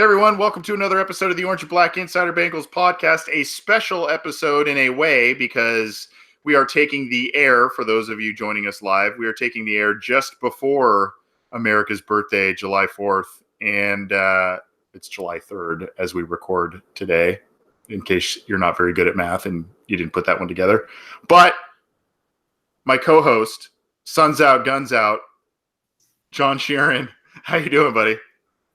Hey everyone, welcome to another episode of the Orange and Black Insider Bengals podcast, a special episode in a way because we are taking the air, for those of you joining us live, we are taking the air just before America's birthday, July 4th, and it's July 3rd as we record today, in case you're not very good at math and you didn't put that one together. But my co-host, Sun's Out, Guns Out, John Sheeran, how you doing, buddy?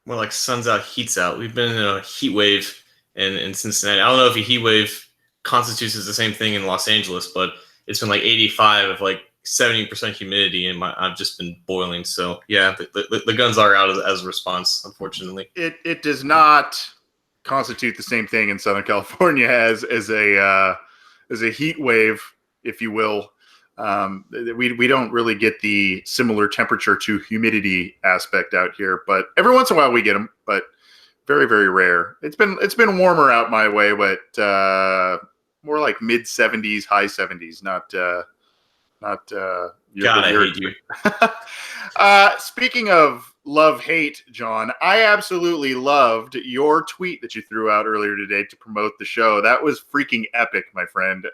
More like sun's out, heat's out. We've been in a heat wave in Cincinnati. I don't know if a heat wave constitutes as the same thing in Los Angeles, but it's been like 85 of like 70% humidity, and I've just been boiling. So yeah, the guns are out as a response, unfortunately. It does not constitute the same thing in Southern California as a heat wave, if you will. We don't really get the similar temperature to humidity aspect out here, but every once in a while we get them, but very, very rare. It's been warmer out my way, but more like mid 70s, high 70s, not God, I hate you. Speaking of love-hate, John, I absolutely loved your tweet that you threw out earlier today to promote the show. That was freaking epic, my friend.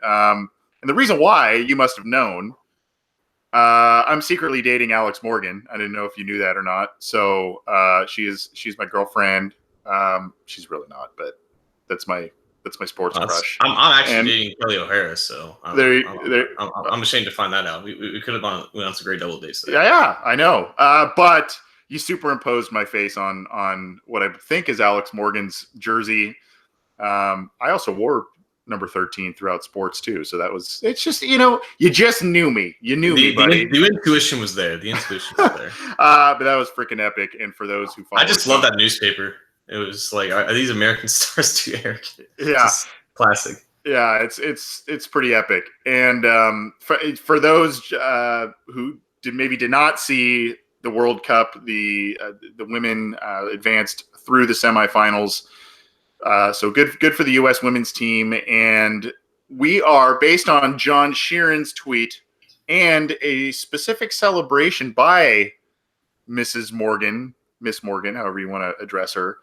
And the reason why, you must have known, I'm secretly dating Alex Morgan. I didn't know if you knew that or not. So she's my girlfriend. She's really not, but that's my sports crush. I'm actually dating Kelly O'Hara, so I'm ashamed to find that out. We could have went on some great double dates there. Yeah, I know. But you superimposed my face on what I think is Alex Morgan's jersey. I also wore number 13 throughout sports too, so it's just, you just knew me. You knew me, buddy. The intuition was there. But that was freaking epic. And for those who follow, I just love that newspaper. It was like, are these American stars too arrogant? Yeah, classic. Yeah, it's pretty epic. And for those who did not see the World Cup, the women advanced through the semifinals. So good for the U.S. women's team. And we are, based on John Sheeran's tweet and a specific celebration by Miss Morgan, however you want to address her,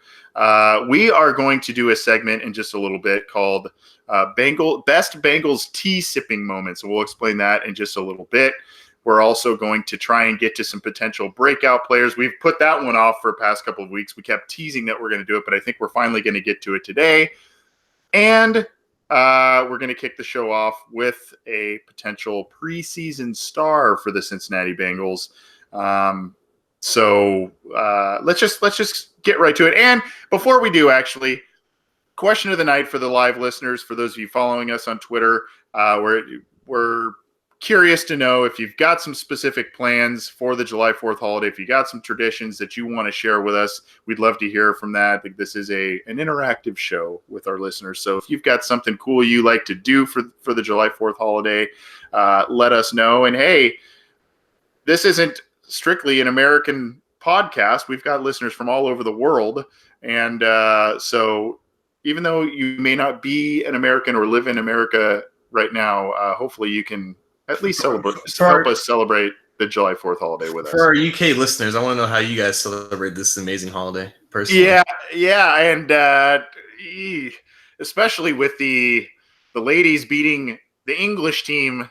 we are going to do a segment in just a little bit called Best Bengals Tea Sipping Moments. So we'll explain that in just a little bit. We're also going to try and get to some potential breakout players. We've put that one off for the past couple of weeks. We kept teasing that we're going to do it, but I think we're finally going to get to it today. And we're going to kick the show off with a potential preseason star for the Cincinnati Bengals. So let's just get right to it. And before we do, actually, question of the night for the live listeners, for those of you following us on Twitter, we're curious to know if you've got some specific plans for the July 4th holiday, if you got some traditions that you want to share with us. We'd love to hear from that. I think this is an interactive show with our listeners. So if you've got something cool you like to do for the July 4th holiday, let us know. And hey, this isn't strictly an American podcast. We've got listeners from all over the world. And so even though you may not be an American or live in America right now, hopefully you can at least help us celebrate the July 4th holiday with us. For our UK listeners, I want to know how you guys celebrate this amazing holiday personally. Yeah, and especially with the ladies beating the English team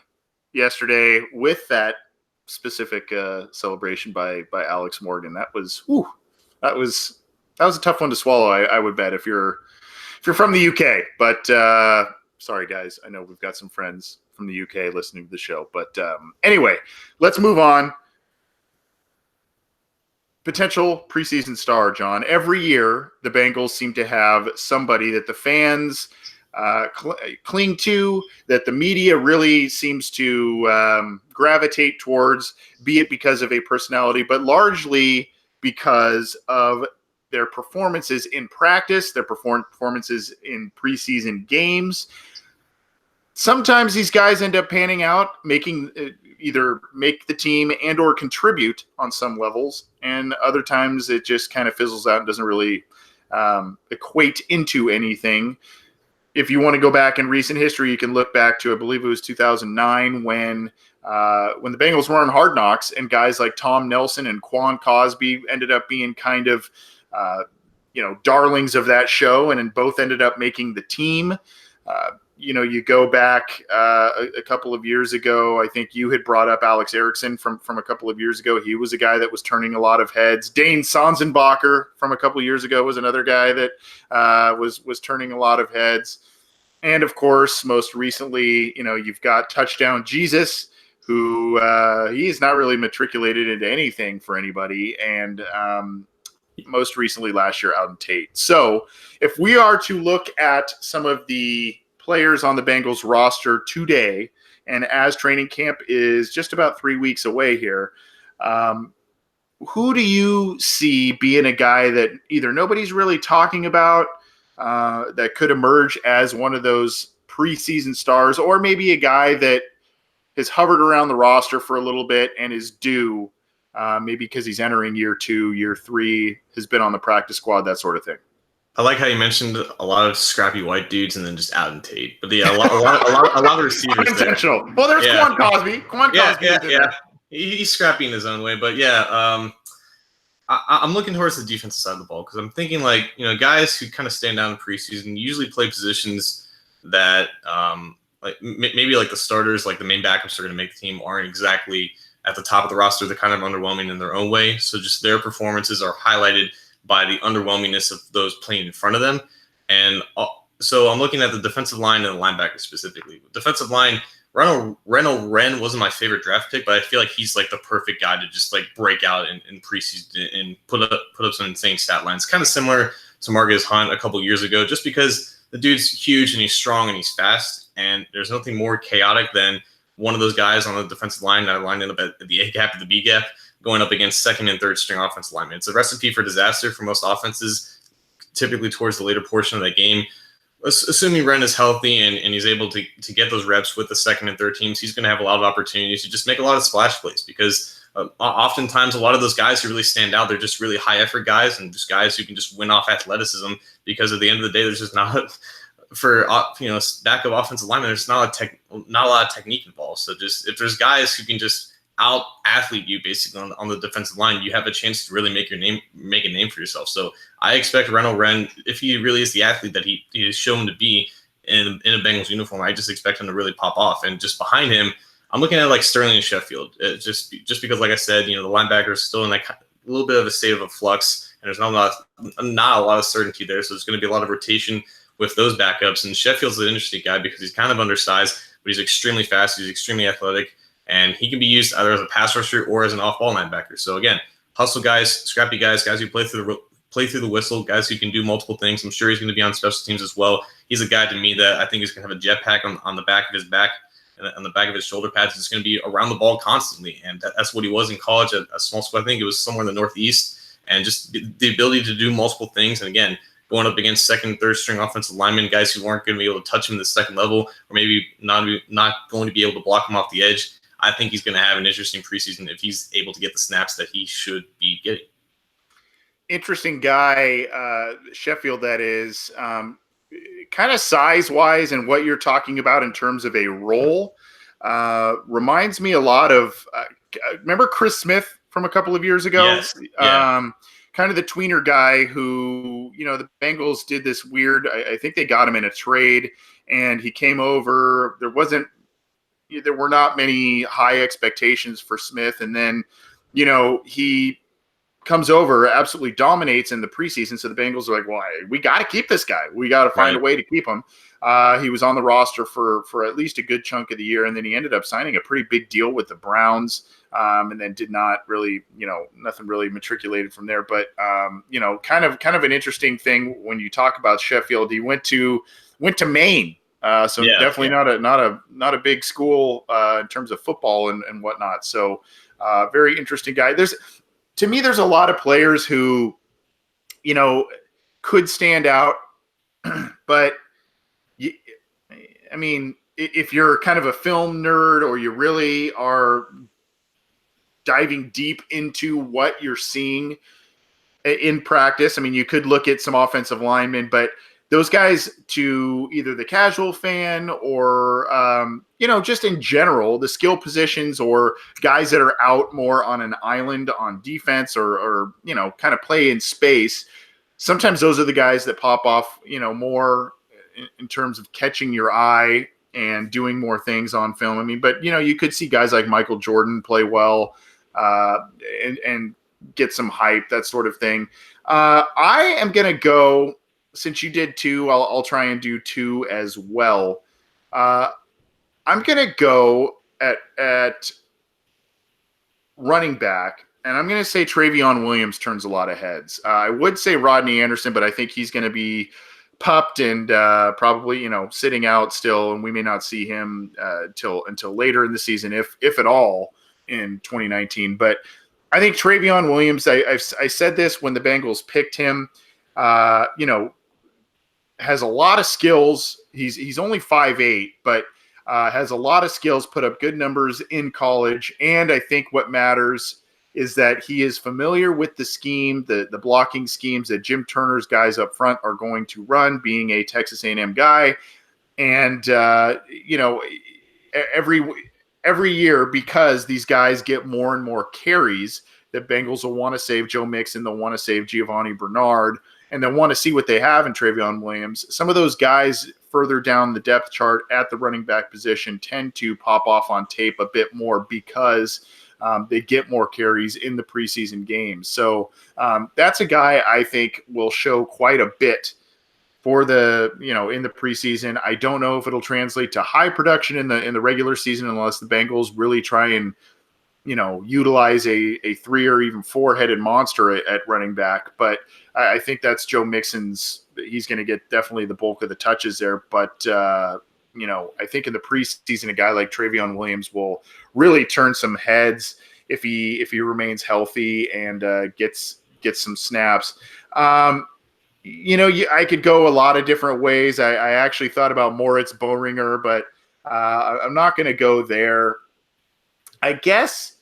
yesterday with that specific celebration by Alex Morgan. That was a tough one to swallow, I would bet, if you're from the UK. But sorry guys, I know we've got some friends from the UK listening to the show. But anyway, let's move on. Potential preseason star, John. Every year, the Bengals seem to have somebody that the fans cling to, that the media really seems to gravitate towards, be it because of a personality, but largely because of their performances in practice, their performances in preseason games. Sometimes these guys end up panning out, either make the team and or contribute on some levels, and other times it just kind of fizzles out and doesn't really equate into anything. If you want to go back in recent history, you can look back to, I believe it was 2009 when the Bengals were on Hard Knocks, and guys like Tom Nelson and Quan Cosby ended up being kind of darlings of that show, and both ended up making the team. You go back a couple of years ago, I think you had brought up Alex Erickson from a couple of years ago. He was a guy that was turning a lot of heads. Dane Sonsenbacher from a couple of years ago was another guy that was turning a lot of heads. And, of course, most recently, you've got Touchdown Jesus, who he's not really matriculated into anything for anybody. And most recently last year, Auden Tate. So if we are to look at some of the players on the Bengals roster today, and as training camp is just about 3 weeks away here, who do you see being a guy that either nobody's really talking about, that could emerge as one of those preseason stars, or maybe a guy that has hovered around the roster for a little bit and is due, maybe because he's entering year 2, year 3, has been on the practice squad, that sort of thing? I like how you mentioned a lot of scrappy white dudes and then just Auden Tate, but a lot of receivers. Unintentional. There. Well, there's Quan Cosby. Yeah. He's scrappy in his own way, but I'm looking towards the defensive side of the ball because I'm thinking guys who kind of stand out in preseason usually play positions that maybe like the starters, like the main backups are going to make the team, aren't exactly at the top of the roster. They're kind of underwhelming in their own way, so just their performances are highlighted by the underwhelmingness of those playing in front of them. And so I'm looking at the defensive line and the linebackers specifically. Defensive line, Reynold Wren wasn't my favorite draft pick, but I feel like he's like the perfect guy to just like break out in preseason and put up some insane stat lines. Kind of similar to Marcus Hunt a couple years ago, just because the dude's huge and he's strong and he's fast. And there's nothing more chaotic than one of those guys on the defensive line that lined up at the A gap or the B gap, going up against second and third string offensive linemen. It's a recipe for disaster for most offenses, typically towards the later portion of that game. Assuming Wren is healthy and he's able to get those reps with the second and third teams, he's going to have a lot of opportunities to just make a lot of splash plays because oftentimes a lot of those guys who really stand out, they're just really high effort guys and just guys who can just win off athleticism because at the end of the day, there's just not for backup offensive linemen, there's not a lot of technique involved. So just if there's guys who can just out athlete you basically on the defensive line, you have a chance to really make a name for yourself. So I expect Reynold Wren, if he really is the athlete that he is shown to be in a Bengals uniform, I just expect him to really pop off. And just behind him, I'm looking at like Sterling and Sheffield, just because, like I said, the linebacker is still in a little bit of a state of a flux, and there's not a lot of certainty there. So there's going to be a lot of rotation with those backups. And Sheffield's an interesting guy because he's kind of undersized, but he's extremely fast. He's extremely athletic. And he can be used either as a pass rusher or as an off-ball linebacker. So again, hustle guys, scrappy guys who play through the whistle, guys who can do multiple things. I'm sure he's going to be on special teams as well. He's a guy to me that I think is going to have a jetpack on the back of his back and on the back of his shoulder pads. He's going to be around the ball constantly, and that's what he was in college at a small school. I think it was somewhere in the Northeast, and just the ability to do multiple things. And again, going up against second and third string offensive linemen, guys who aren't going to be able to touch him at the second level, or maybe not going to be able to block him off the edge. I think he's going to have an interesting preseason if he's able to get the snaps that he should be getting. Interesting guy, Sheffield, that is. Kind of size-wise and what you're talking about in terms of a role. Reminds me a lot of remember Chris Smith from a couple of years ago? Yes. Yeah. Kind of the tweener guy who, the Bengals did this weird, I think they got him in a trade, and he came over. There were not many high expectations for Smith. And then, he comes over, absolutely dominates in the preseason. So the Bengals are like, well, we got to keep this guy. We got to find a way to keep him. He was on the roster for at least a good chunk of the year. And then he ended up signing a pretty big deal with the Browns. And then did not really, nothing really matriculated from there. But, kind of an interesting thing when you talk about Sheffield. He went to Maine. Definitely not a big school in terms of football and whatnot. So very interesting guy. To me, there's a lot of players who, could stand out, but if you're kind of a film nerd or you really are diving deep into what you're seeing in practice, you could look at some offensive linemen, but those guys, to either the casual fan or, just in general, the skill positions or guys that are out more on an island on defense or kind of play in space, sometimes those are the guys that pop off, more in terms of catching your eye and doing more things on film. I mean, but you could see guys like Michael Jordan play well uh, and get some hype, that sort of thing. I am going to go, since you did two, I'll try and do two as well. I'm going to go at running back, and I'm going to say Travion Williams turns a lot of heads. I would say Rodney Anderson, but I think he's going to be pupped and probably sitting out still, and we may not see him until later in the season, if at all, in 2019. But I think Travion Williams. I said this when the Bengals picked him. Has a lot of skills. He's only 5'8", but has a lot of skills, put up good numbers in college. And I think what matters is that he is familiar with the scheme, the blocking schemes that Jim Turner's guys up front are going to run, being a Texas A&M guy. And, every year, because these guys get more and more carries, the Bengals will want to save Joe Mixon. They'll want to save Giovanni Bernard, and they'll want to see what they have in Travion Williams. Some of those guys further down the depth chart at the running back position tend to pop off on tape a bit more because they get more carries in the preseason games. So that's a guy I think will show quite a bit for in the preseason. I don't know if it'll translate to high production in the regular season unless the Bengals really try and utilize a 3 or even 4-headed monster at running back. But I think that's Joe Mixon's. He's going to get definitely the bulk of the touches there. But I think in the preseason, a guy like Travion Williams will really turn some heads if he remains healthy and gets some snaps. I could go a lot of different ways. I actually thought about Moritz Boehringer, but I'm not going to go there. I guess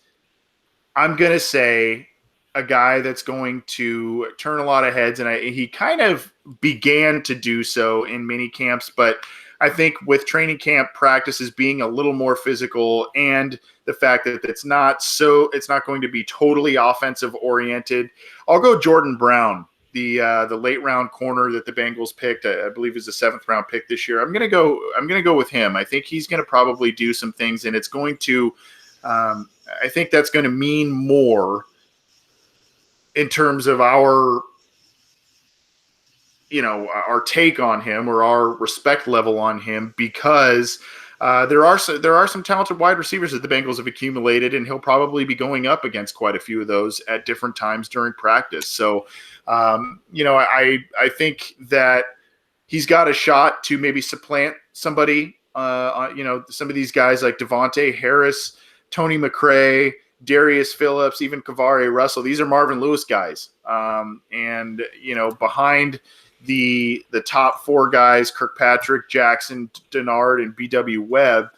I'm going to say a guy that's going to turn a lot of heads, and he kind of began to do so in mini camps, but I think with training camp practices being a little more physical and the fact that it's not going to be totally offensive oriented, I'll go Jordan Brown, the late round corner that the Bengals picked. I believe is the 7th round pick this year. I'm going to go with him. I think he's going to probably do some things, and it's going to I think that's going to mean more in terms of our take on him or our respect level on him, because there are some talented wide receivers that the Bengals have accumulated, and he'll probably be going up against quite a few of those at different times during practice. So, I think that he's got a shot to maybe supplant somebody. Some of these guys like Devontae Harris, Tony McRae, Darius Phillips, even Kavari Russell. These are Marvin Lewis guys. And behind the top 4 guys, Kirkpatrick, Jackson, Denard, and B.W. Webb,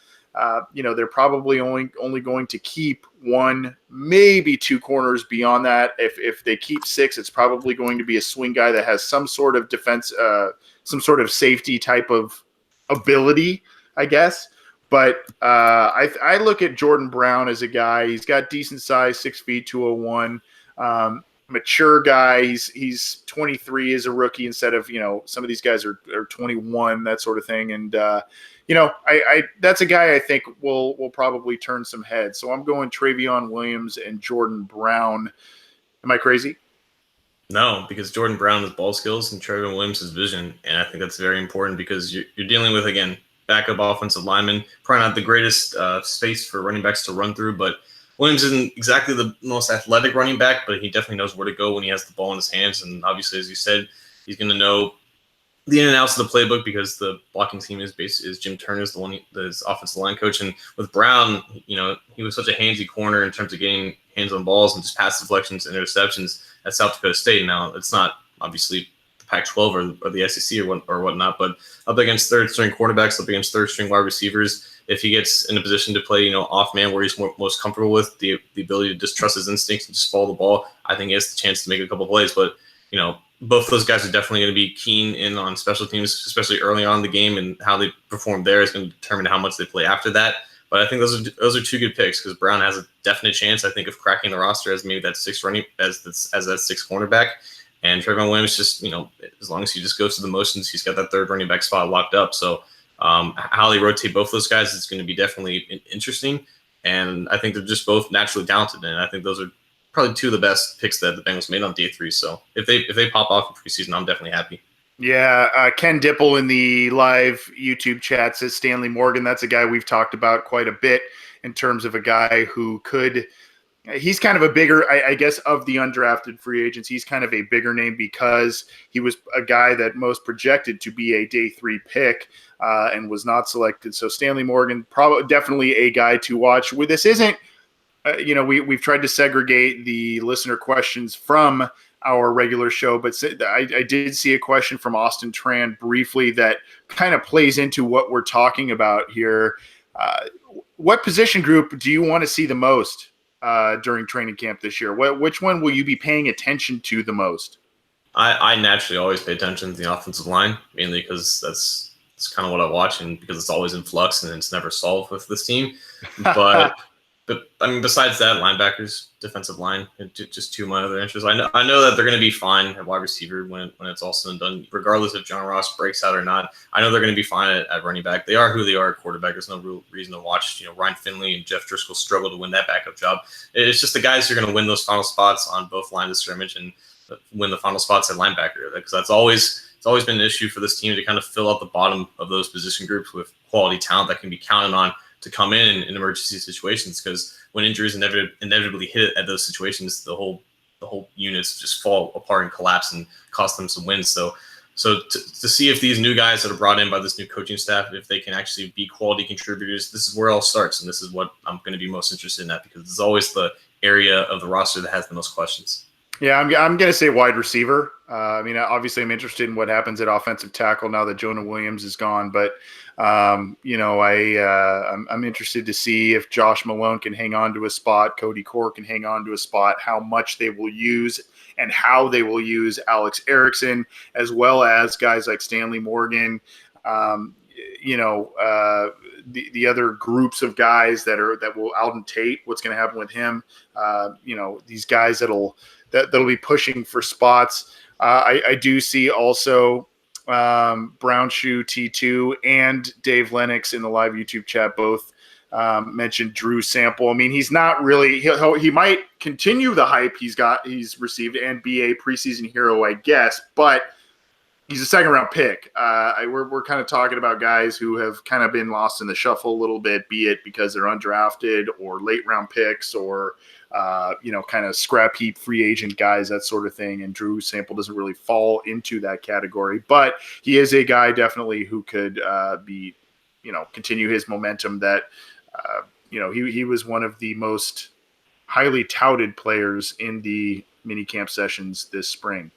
they're probably only going to keep 1, maybe 2 corners beyond that. If they keep 6, it's probably going to be a swing guy that has some sort of defense, some sort of safety type of ability, I guess. But I look at Jordan Brown as a guy. He's got decent size, 6 feet, 201. Mature guy. He's 23 as a rookie instead of some of these guys are 21, that sort of thing. And I that's a guy I think will probably turn some heads. So I'm going Travion Williams and Jordan Brown. Am I crazy? No, because Jordan Brown has ball skills and Travion Williams has vision, and I think that's very important because you're dealing with, again, backup offensive lineman, probably not the greatest space for running backs to run through, but Williams isn't exactly the most athletic running back, but he definitely knows where to go when he has the ball in his hands. And obviously, as you said, he's going to know the in and outs of the playbook because the blocking team is Jim Turner's the offensive line coach. And with Brown, he was such a handsy corner in terms of getting hands on balls and just pass deflections and interceptions at South Dakota State. Now, it's not obviously Pac-12 or the SEC or whatnot, but up against third-string quarterbacks, up against third-string wide receivers, if he gets in a position to play, off man where he's most comfortable with, the ability to just trust his instincts and just follow the ball, I think he has the chance to make a couple of plays. But both those guys are definitely going to be keen in on special teams, especially early on in the game, and how they perform there is going to determine how much they play after that. But I think those are 2 good picks because Brown has a definite chance, I think, of cracking the roster as maybe that 6th running as that 6th cornerback. And Trayvon Williams just, as long as he just goes through the motions, he's got that third running back spot locked up. So how they rotate both those guys is going to be definitely interesting. And I think they're just both naturally talented. And I think those are probably two of the best picks that the Bengals made on day 3. So if they pop off in preseason, I'm definitely happy. Yeah, Ken Dipple in the live YouTube chat says Stanley Morgan. That's a guy we've talked about quite a bit in terms of a guy who could – he's kind of a bigger, I guess, of the undrafted free agents. He's kind of a bigger name because he was a guy that most projected to be a day 3 pick and was not selected. So Stanley Morgan, probably definitely a guy to watch. This isn't we've tried to segregate the listener questions from our regular show, but I did see a question from Austin Tran briefly that kind of plays into what we're talking about here. What position group do you want to see the most during training camp this year? Which one will you be paying attention to the most? I naturally always pay attention to the offensive line, mainly because that's kind of what I watch, and because it's always in flux and it's never solved with this team. But I mean, besides that, linebackers, defensive line, just two of my other interests. I know that they're going to be fine at wide receiver when it's all said and done, regardless if John Ross breaks out or not. I know they're going to be fine at running back. They are who they are at quarterback. There's no real reason to watch Ryan Finley and Jeff Driscoll struggle to win that backup job. It's just the guys who are going to win those final spots on both lines of scrimmage and win the final spots at linebacker, because it's always been an issue for this team to kind of fill out the bottom of those position groups with quality talent that can be counted on to come in emergency situations, because when injuries inevitably hit at those situations, the whole units just fall apart and collapse and cost them some wins. So to see if these new guys that are brought in by this new coaching staff, if they can actually be quality contributors, this is where it all starts, and this is what I'm going to be most interested in, that because it's always the area of the roster that has the most questions. Yeah, I'm going to say wide receiver. I mean, obviously, I'm interested in what happens at offensive tackle now that Jonah Williams is gone. But, I'm interested to see if Josh Malone can hang on to a spot, Cody Core can hang on to a spot, how much they will use and how they will use Alex Erickson, as well as guys like Stanley Morgan, the other groups of guys that will Alden Tate, what's going to happen with him, these guys that'll be pushing for spots. I do see also Brown Shoe T2 and Dave Lennox in the live YouTube chat both mentioned Drew Sample. I mean, he's not really, he might continue the hype he's received and be a preseason hero, I guess, but he's a second round pick. We're kind of talking about guys who have kind of been lost in the shuffle a little bit, be it because they're undrafted or late round picks or kind of scrap heap free agent guys, that sort of thing. And Drew Sample doesn't really fall into that category, but he is a guy definitely who could continue his momentum that, he was one of the most highly touted players in the mini camp sessions this spring.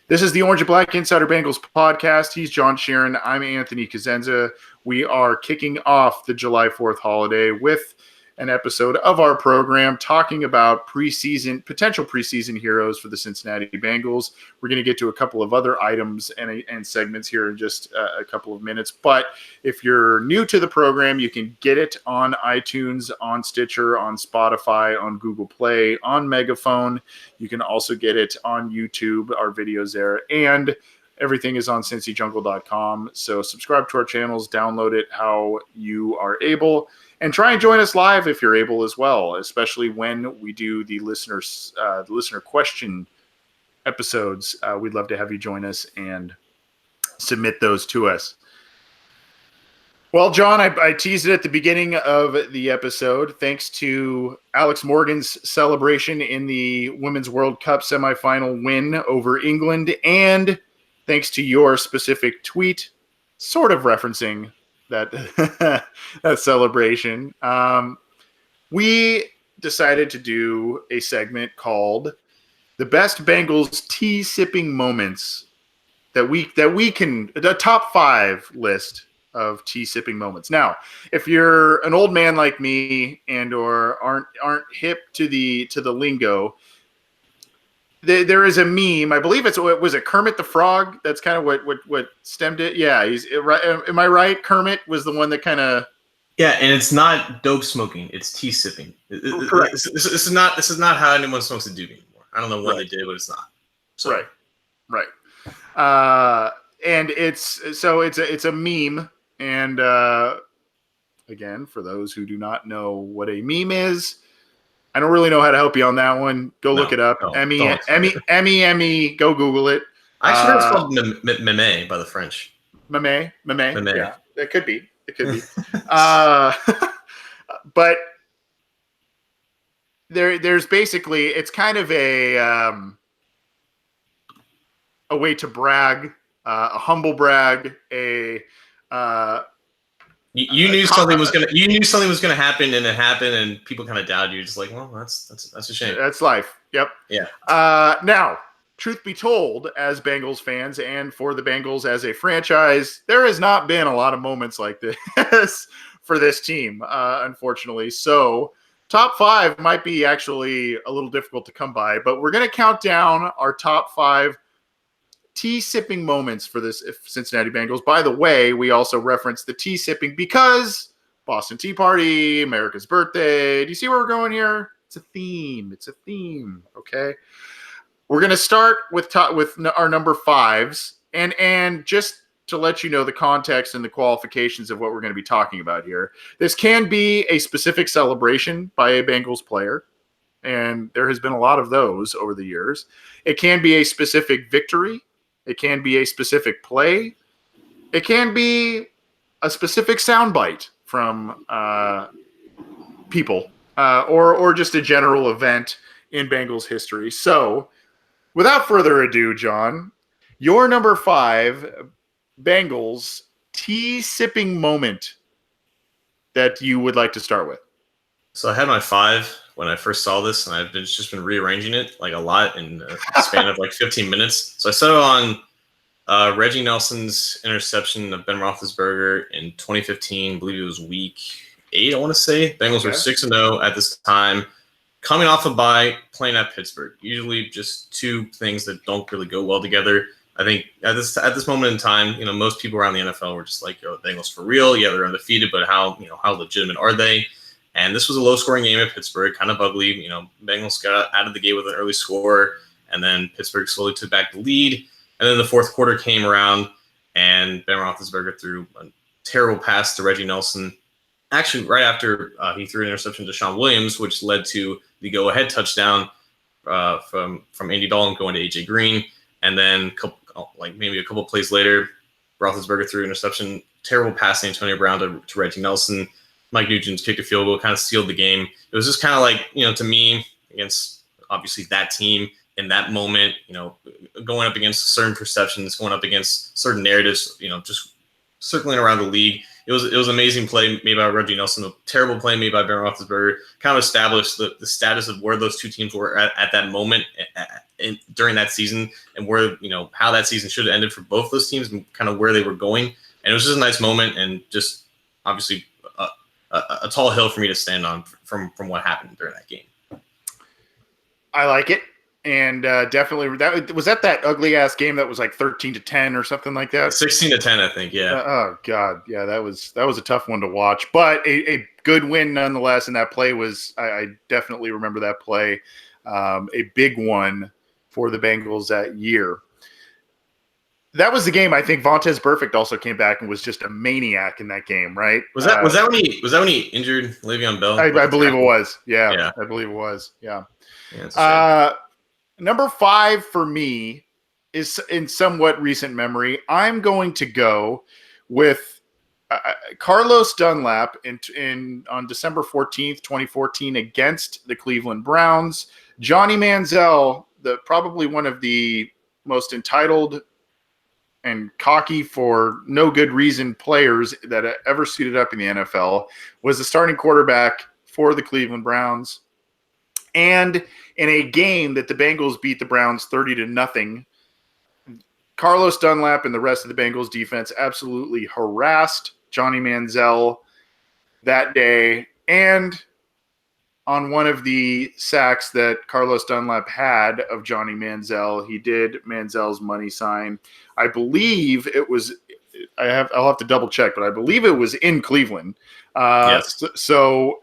This is the Orange and Black Insider Bengals podcast. He's John Sheeran. I'm Anthony Cosenza. We are kicking off the July 4th holiday with an episode of our program talking about potential preseason heroes for the Cincinnati Bengals. We're going to get to a couple of other items and segments here in just a couple of minutes. But if you're new to the program, you can get it on iTunes, on Stitcher, on Spotify, on Google Play, on Megaphone. You can also get it on YouTube, our videos there. And everything is on cincyjungle.com. So subscribe to our channels, download it how you are able, and try and join us live if you're able as well, especially when we do the listener question episodes. We'd love to have you join us and submit those to us. Well, John, I teased it at the beginning of the episode. Thanks to Alex Morgan's celebration in the Women's World Cup semifinal win over England, and thanks to your specific tweet, sort of referencing that that celebration, we decided to do a segment called "The Best Bengals Tea Sipping Moments," that we can, the top 5 list of tea sipping moments. Now, if you're an old man like me or aren't hip to the lingo, there is a meme. I believe was it Kermit the Frog? That's kind of what stemmed it. Yeah, am I right? Kermit was the one that kind of. Yeah, and it's not dope smoking; it's tea sipping. Correct. This is not how anyone smokes a doobie anymore. I don't know when they did, but it's not. So Right. And it's a meme. And again, for those who do not know what a meme is, I don't really know how to help you on that one. Go look it up. Emmy. Go Google it. I actually heard it's called meme by the French. Meme. Meme. Yeah, it could be. But there's basically, it's kind of a way to brag, a humble brag, you knew something was gonna happen, and it happened, and people kind of doubted you. Just like, well, that's a shame. That's life. Yep. Yeah. Now, truth be told, as Bengals fans and for the Bengals as a franchise, there has not been a lot of moments like this for this team, unfortunately. So top 5 might be actually a little difficult to come by, but we're going to count down our top 5 tea sipping moments for this Cincinnati Bengals. By the way, we also reference the tea sipping because Boston Tea Party, America's birthday. Do you see where we're going here? It's a theme. Okay. We're going to start with our number 5s, and just to let you know the context and the qualifications of what we're going to be talking about here. This can be a specific celebration by a Bengals player, and there has been a lot of those over the years. It can be a specific victory. It can be a specific play. It can be a specific soundbite from people, or just a general event in Bengals history. So, without further ado, John, your number 5 Bengals tea sipping moment that you would like to start with. So I had my 5 when I first saw this, and I've just been rearranging it like a lot in a span of like 15 minutes. So I settled on Reggie Nelson's interception of Ben Roethlisberger in 2015. I believe it was week 8, I want to say. Bengals were 6-0 at this time, coming off a bye, playing at Pittsburgh. Usually just two things that don't really go well together. I think at this moment in time, most people around the NFL were just like, the Bengals for real. Yeah, they're undefeated, but how legitimate are they? And this was a low-scoring game at Pittsburgh, kind of ugly. Bengals got out of the gate with an early score, and then Pittsburgh slowly took back the lead. And then the fourth quarter came around, and Ben Roethlisberger threw a terrible pass to Reggie Nelson. Actually, right after he threw an interception to Sean Williams, which led to the go-ahead touchdown from Andy Dalton going to A.J. Green. And then maybe a couple of plays later, Roethlisberger threw an interception, terrible pass to Antonio Brown to Reggie Nelson. Mike Nugent kicked a field goal, kind of sealed the game. It was just kind of like, to me, against obviously that team in that moment, going up against certain perceptions, going up against certain narratives, just circling around the league. It was an amazing play made by Reggie Nelson, a terrible play made by Ben Roethlisberger, kind of established the status of where those two teams were at that moment during that season, and where, how that season should have ended for both those teams and kind of where they were going. And it was just a nice moment, and just obviously a tall hill for me to stand on from what happened during that game. I like it. And definitely that ugly ass game that was like 13-10 or something like that. 16-10, I think. Yeah. Oh God, yeah, that was a tough one to watch, but a good win nonetheless. And that play was, I definitely remember that play, a big one for the Bengals that year. That was the game. I think Vontaze Burfict also came back and was just a maniac in that game, right? Was that when he injured Le'Veon Bell? I believe it was. Yeah, I believe it was. Yeah. Number 5 for me is in somewhat recent memory. I'm going to go with Carlos Dunlap on December 14th, 2014 against the Cleveland Browns. Johnny Manziel, probably one of the most entitled and cocky for no good reason players that ever suited up in the NFL, was the starting quarterback for the Cleveland Browns. And in a game that the Bengals beat the Browns 30-0, Carlos Dunlap and the rest of the Bengals defense absolutely harassed Johnny Manziel that day. And on one of the sacks that Carlos Dunlap had of Johnny Manziel, he did Manziel's money sign. I believe it was – I'll have to double check, but I believe it was in Cleveland. Yes. So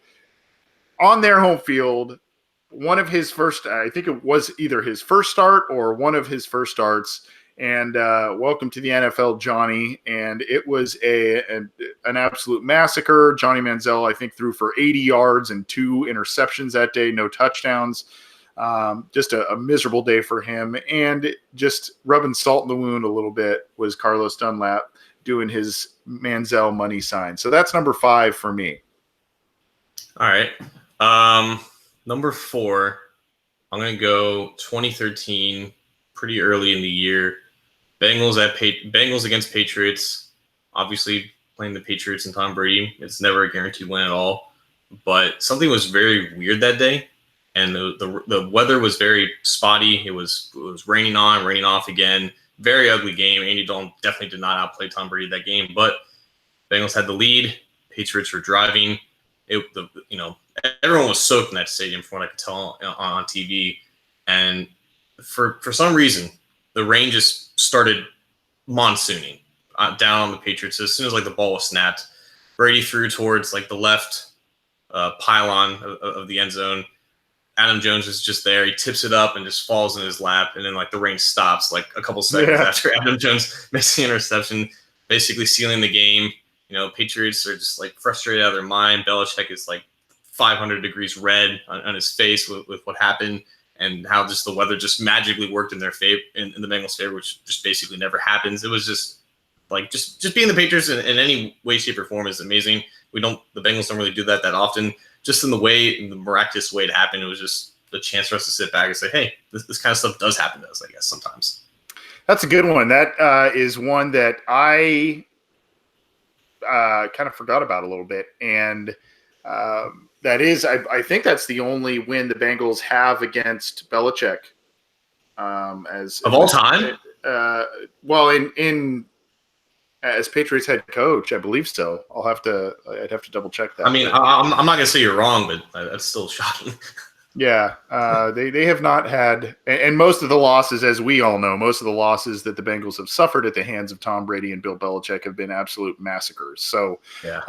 on their home field – one of his first, I think it was either his first start or one of his first starts. And welcome to the NFL, Johnny. And it was an absolute massacre. Johnny Manziel, I think, threw for 80 yards and 2 interceptions that day, no touchdowns. Just a miserable day for him. And just rubbing salt in the wound a little bit was Carlos Dunlap doing his Manziel money sign. So that's number 5 for me. All right. Number 4, I'm going to go 2013, pretty early in the year. Bengals against Patriots. Obviously, playing the Patriots and Tom Brady, it's never a guaranteed win at all. But something was very weird that day, and the weather was very spotty. It was raining on, raining off again. Very ugly game. Andy Dalton definitely did not outplay Tom Brady that game, but Bengals had the lead. Patriots were driving. Everyone was soaked in that stadium, from what I could tell on TV. And for some reason, the rain just started monsooning down on the Patriots. As soon as the ball was snapped, Brady threw towards the left pylon of the end zone. Adam Jones is just there. He tips it up and just falls in his lap. And then the rain stops a couple seconds after Adam Jones makes the interception, basically sealing the game. Patriots are just frustrated out of their mind. Belichick is 500 degrees red on his face with what happened, and how just the weather just magically worked in their favor, in the Bengals' favor, which just basically never happens. It was just just being the Patriots in any way, shape, or form is amazing. The Bengals don't really do that often. Just in the miraculous way it happened, it was just the chance for us to sit back and say, hey, this kind of stuff does happen to us, I guess, sometimes. That's a good one. That is one that I kind of forgot about a little bit. And that is, I think that's the only win the Bengals have against Belichick. Of all time? As Patriots head coach, I believe so. I'd have to double check that. I mean, I'm not going to say you're wrong, but that's still shocking. Yeah, they have not had, and most of the losses, as we all know, most of the losses that the Bengals have suffered at the hands of Tom Brady and Bill Belichick have been absolute massacres. So, yeah.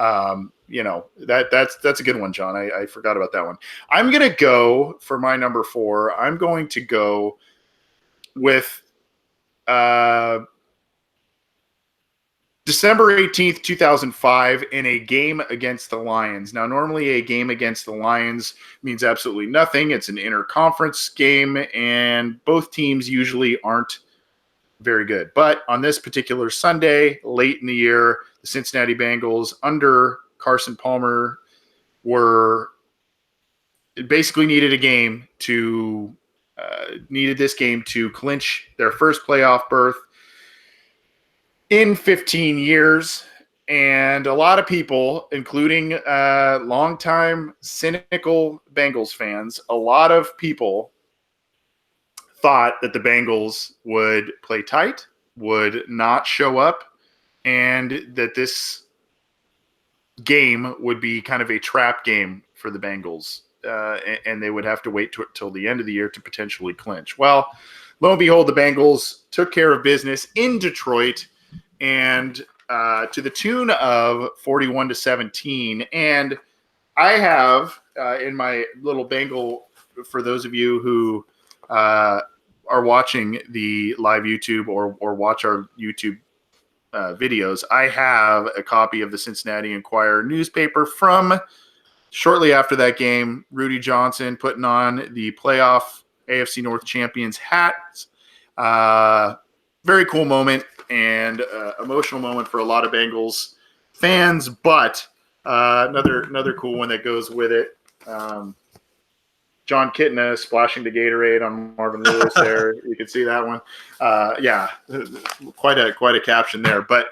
That's a good one, John. I forgot about that one. I'm going to go for my number 4. I'm going to go with December 18th, 2005, in a game against the Lions. Now, normally a game against the Lions means absolutely nothing. It's an interconference game, and both teams usually aren't very good. But on this particular Sunday, late in the year, the Cincinnati Bengals, under Carson Palmer, basically needed this game to clinch their first playoff berth in 15 years. And a lot of people, including longtime cynical Bengals fans, a lot of people thought that the Bengals would play tight, would not show up, and that this game would be kind of a trap game for the Bengals, and they would have to wait till the end of the year to potentially clinch. Well, lo and behold, the Bengals took care of business in Detroit, and to the tune of 41-17. And I have in my little Bengal, for those of you who are watching the live YouTube or watch our YouTube videos, I have a copy of the Cincinnati Enquirer newspaper from shortly after that game. Rudy Johnson putting on the playoff AFC North champions hats. Very cool moment and emotional moment for a lot of Bengals fans, but another cool one that goes with it. John Kitna splashing the Gatorade on Marvin Lewis there. You can see that one. Yeah, quite a caption there. But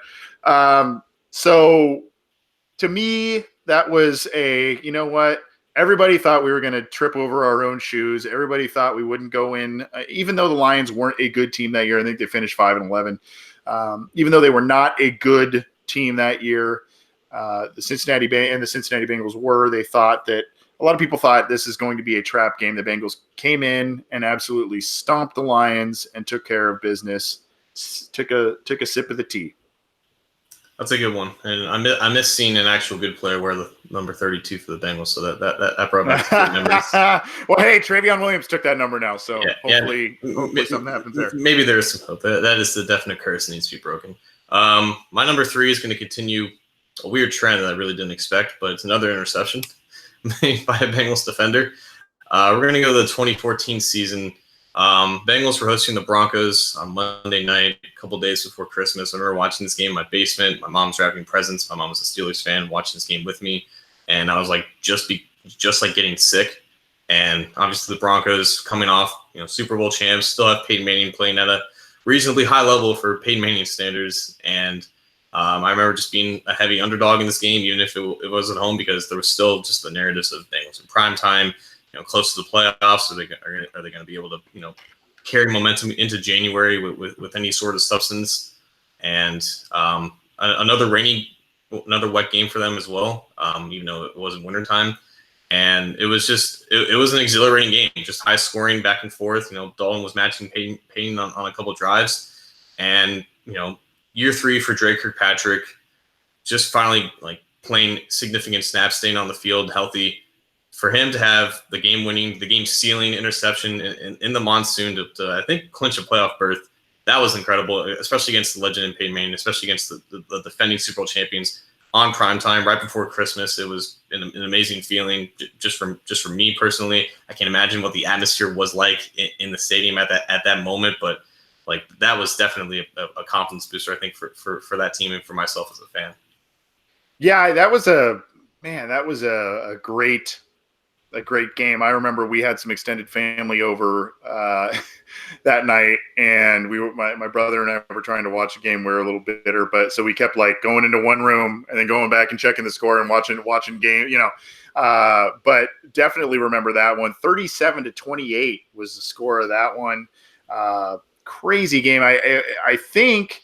so to me, that was you know what? Everybody thought we were going to trip over our own shoes. Everybody thought we wouldn't go in, even though the Lions weren't a good team that year. I think they finished 5-11. Even though they were not a good team that year, the Cincinnati Bengals were. They thought that a lot of people thought this is going to be a trap game. The Bengals came in and absolutely stomped the Lions and took care of business. Took a sip of the tea. That's a good one, and I miss seeing an actual good player wear the number 32 for the Bengals. So that brought back some good memories. Well, hey, Travion Williams took that number now, so hopefully maybe, something happens there. Maybe there is some hope. That is the definite curse that needs to be broken. My number 3 is going to continue a weird trend that I really didn't expect, but it's another interception made by a Bengals defender. We're going to go to the 2014 season. Bengals were hosting the Broncos on Monday night, a couple days before Christmas. I remember watching this game in my basement. My mom's wrapping presents. My mom was a Steelers fan, watching this game with me, and I was like, just like getting sick. And obviously, the Broncos coming off, Super Bowl champs, still have Peyton Manning playing at a reasonably high level for Peyton Manning standards. And I remember just being a heavy underdog in this game, even if it was at home, because there was still just the narratives of Bengals in prime time. Close to the playoffs, are they going to be able to, carry momentum into January with any sort of substance? And another wet game for them as well, even though it wasn't wintertime. And it was just it was an exhilarating game, just high scoring back and forth. Dalton was matching Payne on a couple drives, and year 3 for Drake Kirkpatrick, just finally playing significant snaps, staying on the field healthy. For him to have the game-sealing interception in the monsoon to I think, clinch a playoff berth, that was incredible, especially against the legend in Peyton Manning, especially against the defending Super Bowl champions on primetime right before Christmas. It was an amazing feeling just for me personally. I can't imagine what the atmosphere was like in the stadium at that moment, but that was definitely a confidence booster, I think, for that team and for myself as a fan. Yeah, that was a great game. I remember we had some extended family over that night, and my brother and I were trying to watch a game. We were a little bit bitter, but so we kept going into one room and then going back and checking the score and watching game, but definitely remember that one. 37-28 was the score of that one. Crazy game. I think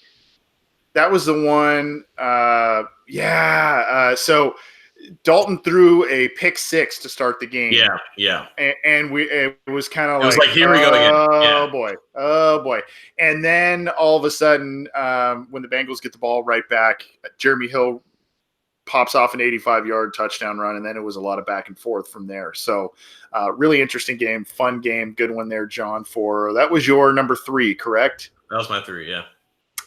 that was the one. So Dalton threw a pick 6 to start the game. Yeah. And it was kind of like, here we go again. Oh boy. And then all of a sudden, when the Bengals get the ball right back, Jeremy Hill pops off an 85-yard touchdown run, and then it was a lot of back and forth from there. So, really interesting game, fun game, good one there, John. That was your number 3, correct? That was my 3, yeah.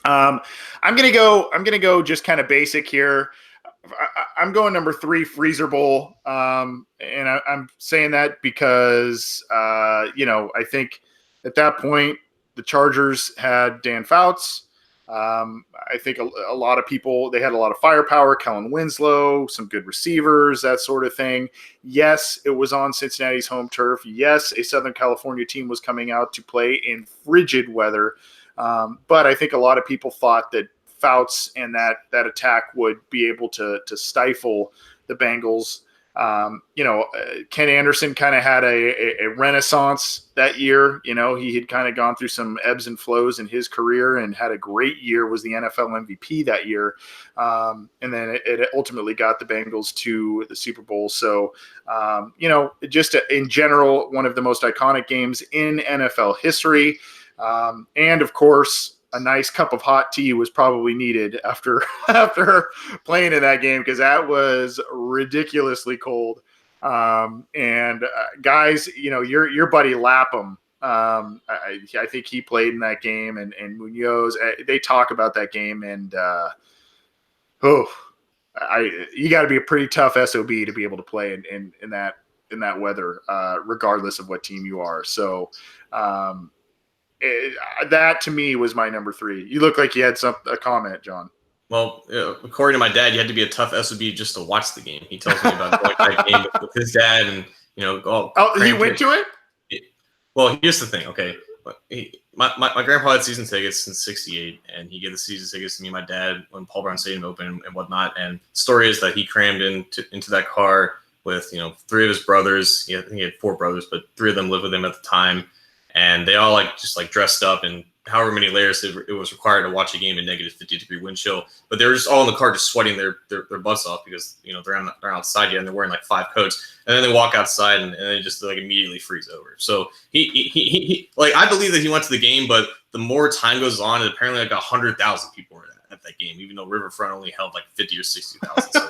I'm gonna go just kind of basic here. I'm going number 3, Freezer Bowl, and I'm saying that because I think at that point the Chargers had Dan Fouts. I think a lot of people, they had a lot of firepower, Kellen Winslow, some good receivers, that sort of thing. Yes, it was on Cincinnati's home turf. Yes, a Southern California team was coming out to play in frigid weather, but I think a lot of people thought that Fouts and that attack would be able to stifle the Bengals. Ken Anderson kind of had a renaissance that year. He had kind of gone through some ebbs and flows in his career and had a great year, was the NFL MVP that year. And then it ultimately got the Bengals to the Super Bowl. So, just in general, one of the most iconic games in NFL history. And of course, a nice cup of hot tea was probably needed after playing in that game, because that was ridiculously cold. And guys, your buddy Lapham, I think he played in that game, and Munoz, they talk about that game, and you got to be a pretty tough SOB to be able to play in that weather, regardless of what team you are. So, that to me was my number 3. You look like you had a comment, John. Well, according to my dad, you had to be a tough SOB just to watch the game. He tells me about going to that game with his dad, and he went to it. Well, here's the thing. Okay, my grandpa had season tickets since '68, and he gave the season tickets to me and my dad when Paul Brown Stadium opened and whatnot. And the story is that he crammed into that car with 3 of his brothers. I think he had 4 brothers, but 3 of them lived with him at the time. And they all just dressed up in however many layers it was required to watch a game in negative 50-degree wind chill. But they were just all in the car, just sweating their butts off, because they're outside yet, and they're wearing 5 coats. And then they walk outside, and they just immediately freeze over. So he I believe that he went to the game, but the more time goes on, apparently 100,000 people were at at that game, even though Riverfront only held like 50 or 60,000. So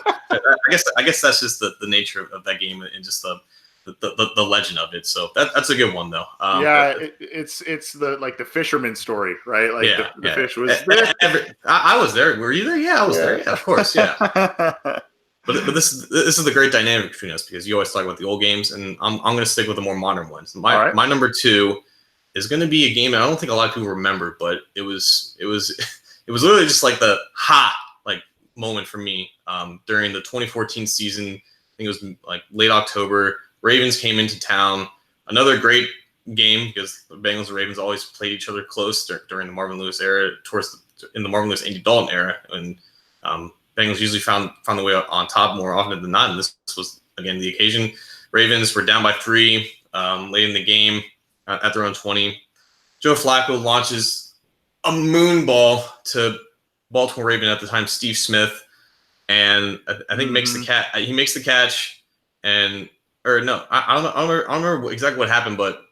I guess that's just the nature of that game and just the legend of it. So that's a good one though. It's the fisherman story, right? Like the fish was there. I was there. Were you there? Yeah, I was there. Yeah, of course. Yeah. But this is the great dynamic between us because you always talk about the old games, and I'm going to stick with the more modern ones. My number 2 is going to be a game that I don't think a lot of people remember, but it was literally just like the like moment for me during the 2014 season. I think it was like late October. Ravens came into town. Another great game because the Bengals and Ravens always played each other close during the Marvin Lewis era, in the Marvin Lewis Andy Dalton era, and Bengals usually found the way on top more often than not. And this was again the occasion. Ravens were down by 3 late in the game at their own 20. Joe Flacco launches a moon ball to Baltimore Raven at the time, Steve Smith, and I think makes the catch. He makes the catch, I don't remember exactly what happened, but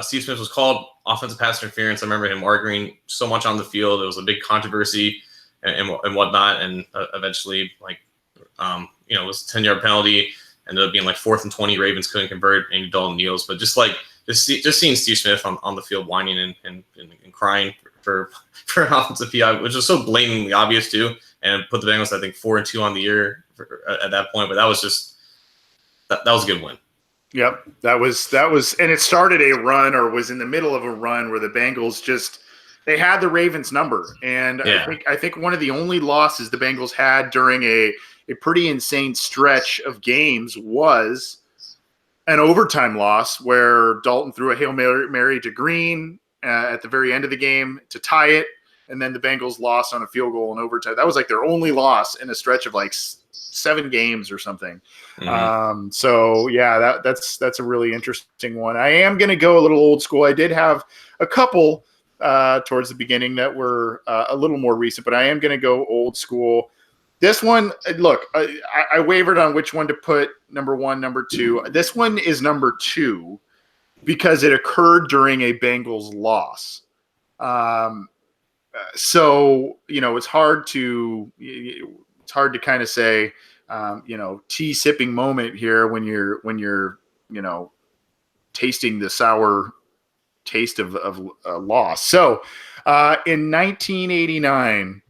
Steve Smith was called offensive pass interference. I remember him arguing so much on the field. It was a big controversy and whatnot, and eventually, it was a 10-yard penalty. Ended up being like 4th and 20. Ravens couldn't convert. Andy Dalton kneels, but just seeing Steve Smith on the field whining and crying for an offensive PI, which was so blatantly obvious too, and put the Bengals I think 4-2 on the year at that point. But that was just that was a good win. Yep, that was, and it started a run or was in the middle of a run where the Bengals they had the Ravens number, and I think one of the only losses the Bengals had during a pretty insane stretch of games was an overtime loss where Dalton threw a Hail Mary to Green at the very end of the game to tie it, and then the Bengals lost on a field goal in overtime. That was like their only loss in a stretch of like 7 games or something. Mm-hmm. So yeah, that's a really interesting one. I am going to go a little old school. I did have a couple towards the beginning that were a little more recent, but I am going to go old school. This one, look, I wavered on which one to put number 1, number 2. This one is number 2 because it occurred during a Bengals loss. So, it's hard to kind of say, tea sipping moment here when you're tasting the sour taste of loss. So, in 1989,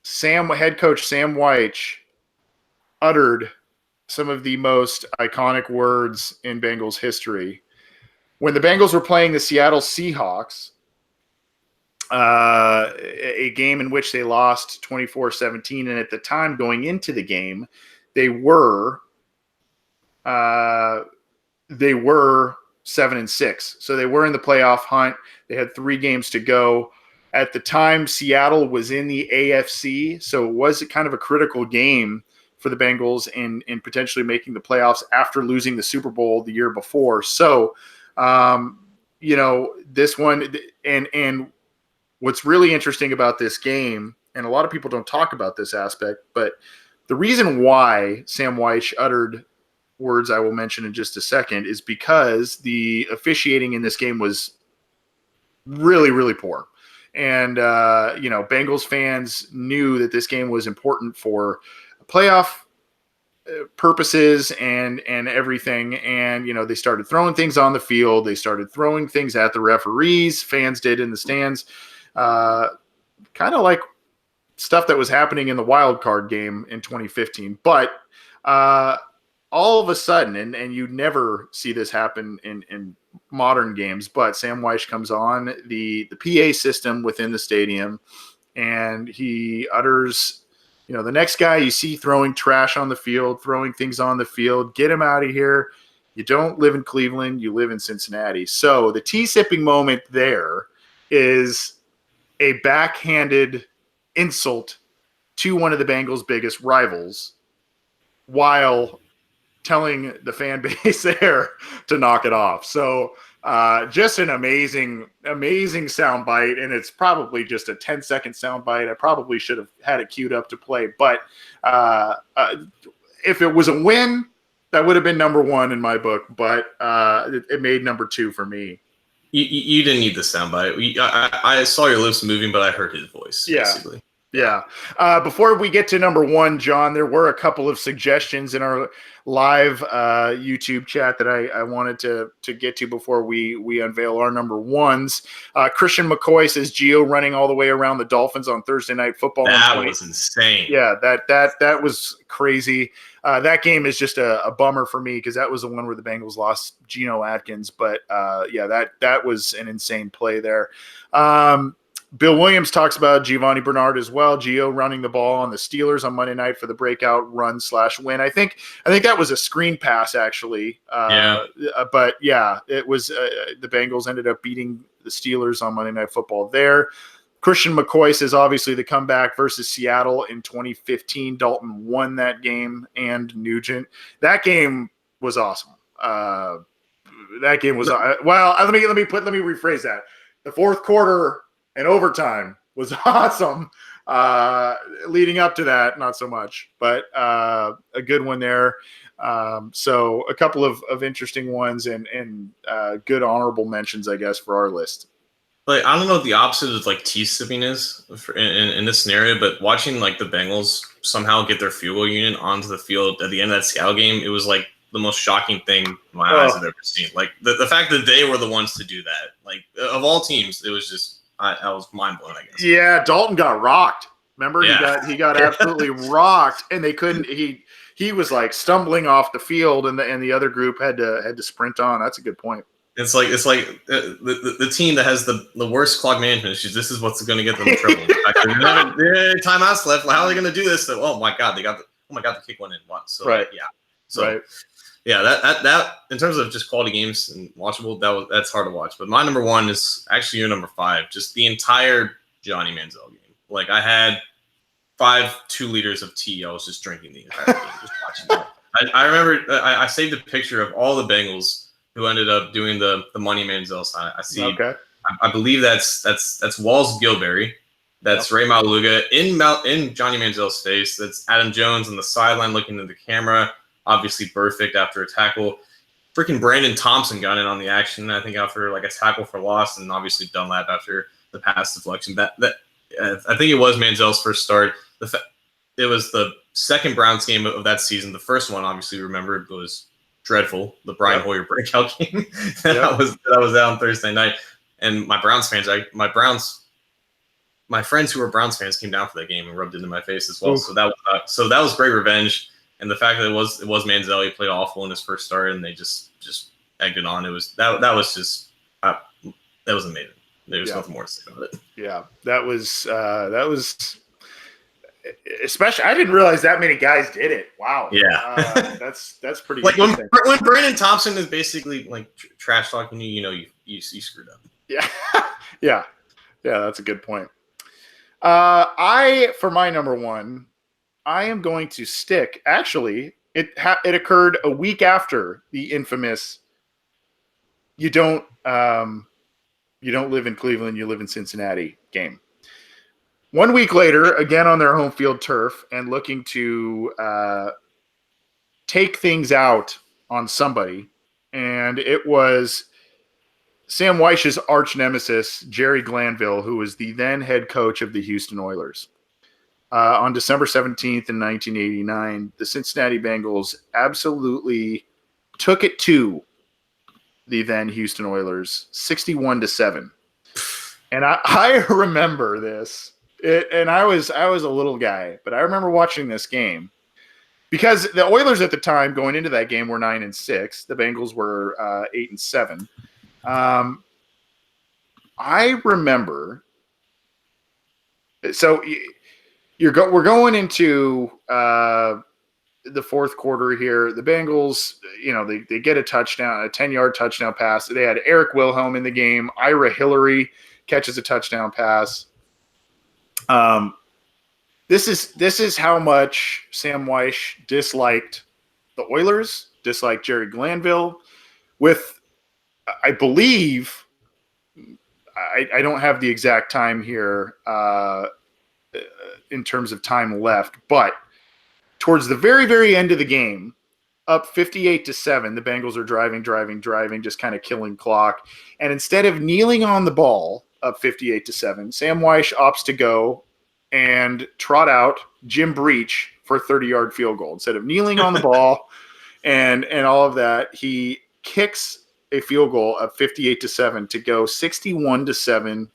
head coach Sam Wyche uttered some of the most iconic words in Bengals history. When the Bengals were playing the Seattle Seahawks, a game in which they lost 24-17, and at the time going into the game, they were 7-6. So they were in the playoff hunt. They had 3 games to go. At the time, Seattle was in the AFC, so it was kind of a critical game for the Bengals in potentially making the playoffs after losing the Super Bowl the year before. So, this one, and what's really interesting about this game, and a lot of people don't talk about this aspect, but the reason why Sam Wyche uttered words I will mention in just a second is because the officiating in this game was really, really poor. And, Bengals fans knew that this game was important for playoff purposes and everything. And, they started throwing things on the field. They started throwing things at the referees. Fans did in the stands, kind of like stuff that was happening in the wild card game in 2015. But all of a sudden, and you never see this happen in modern games, but Sam Wyche comes on the PA system within the stadium, and he utters, the next guy you see throwing trash on the field, throwing things on the field, get him out of here. You don't live in Cleveland, you live in Cincinnati. So the tea sipping moment there is a backhanded insult to one of the Bengals' biggest rivals, while telling the fan base there to knock it off. So just an amazing soundbite, and it's probably just a 10-second soundbite. I probably should have had it queued up to play, but if it was a win, that would have been number 1 in my book, but it made number 2 for me. You didn't need the soundbite. I saw your lips moving, but I heard his voice, basically. Yeah. Before we get to number one, John, there were a couple of suggestions in our live YouTube chat that I wanted to get to before we unveil our number ones. Christian McCoy says Gio running all the way around the Dolphins on Thursday Night Football. That was insane. Yeah, that was crazy. That game is just a bummer for me because that was the one where the Bengals lost Geno Atkins. But yeah, that was an insane play there. Bill Williams talks about Giovanni Bernard as well. Gio running the ball on the Steelers on Monday night for the breakout run/win. I think that was a screen pass actually. But yeah, it was the Bengals ended up beating the Steelers on Monday Night Football there. Christian McCoy says obviously the comeback versus Seattle in 2015. Dalton won that game and Nugent. That game was awesome. That game was well. Let me rephrase that. The fourth quarter and overtime was awesome. Leading up to that, not so much, but a good one there. So a couple of interesting ones and good honorable mentions, I guess, for our list. Like, I don't know what the opposite of like T-sipping is in this scenario, but watching like the Bengals somehow get their field goal unit onto the field at the end of that Seattle game, it was like the most shocking thing my eyes have ever seen. Like the fact that they were the ones to do that, like of all teams, it was just I was mind blown, I guess. Yeah, Dalton got rocked. Remember, he got absolutely rocked, and they couldn't. He was like stumbling off the field, and the other group had to sprint on. That's a good point. It's like the team that has the worst clock management issues. This is what's going to get them in trouble. Timeouts left. How are they going to do this? So, oh my god, the kick went in once. So right. Yeah. So yeah, that in terms of just quality games and watchable, that's hard to watch. But my number one is actually your number five. Just the entire Johnny Manziel game. Like I had 2 liters of tea. I was just drinking the entire game, just watching that. I remember I saved a picture of all the Bengals who ended up doing the Money Manziel sign. I see. Okay. I believe that's Walls Gilberry. That's Ray Maluga in Johnny Manziel's face. That's Adam Jones on the sideline looking at the camera, obviously perfect after a tackle. Freaking Brandon Thompson got in on the action, I think, after like a tackle for loss, and obviously Dunlap after the pass deflection. I think it was Manziel's first start. It was the second Browns game of that season. The first one, obviously, remembered was dreadful, the Brian Hoyer breakout game. that was out on Thursday night, and my friends who were Browns fans came down for that game and rubbed it in my face as well. Ooh. So that was great revenge, and the fact that it was Manziel, he played awful in his first start, and they just egged it on. It was that was amazing. There was nothing more to say about it. Yeah, that was especially, I didn't realize that many guys did it. Wow. Yeah. That's pretty like when Brandon Thompson is basically like trash talking you screwed up. Yeah. Yeah, that's a good point. For my number one, I am going to stick. Actually, it occurred a week after the infamous you don't live in Cleveland, you live in Cincinnati game. 1 week later, again on their home field turf, and looking to take things out on somebody, and it was Sam Weich's arch nemesis, Jerry Glanville, who was the then head coach of the Houston Oilers. On December 17th in 1989, the Cincinnati Bengals absolutely took it to the then Houston Oilers, 61-7. And I remember this. And I was a little guy, but I remember watching this game because the Oilers at the time going into that game were 9-6. The Bengals were 8-7. I remember. So we're going into the fourth quarter here. The Bengals, they get a touchdown, a 10-yard touchdown pass. They had Eric Wilhelm in the game. Ira Hillary catches a touchdown pass. This is how much Sam Wyche disliked the Oilers, disliked Jerry Glanville. With, I believe, I don't have the exact time here in terms of time left, but towards the very, very end of the game, up 58-7, the Bengals are driving, just kind of killing clock. And instead of kneeling on the ball, up 58-7, Sam Wyche opts to go and trot out Jim Breach for a 30-yard field goal. Instead of kneeling on the ball and all of that, he kicks a field goal of 58-7 to go 61-7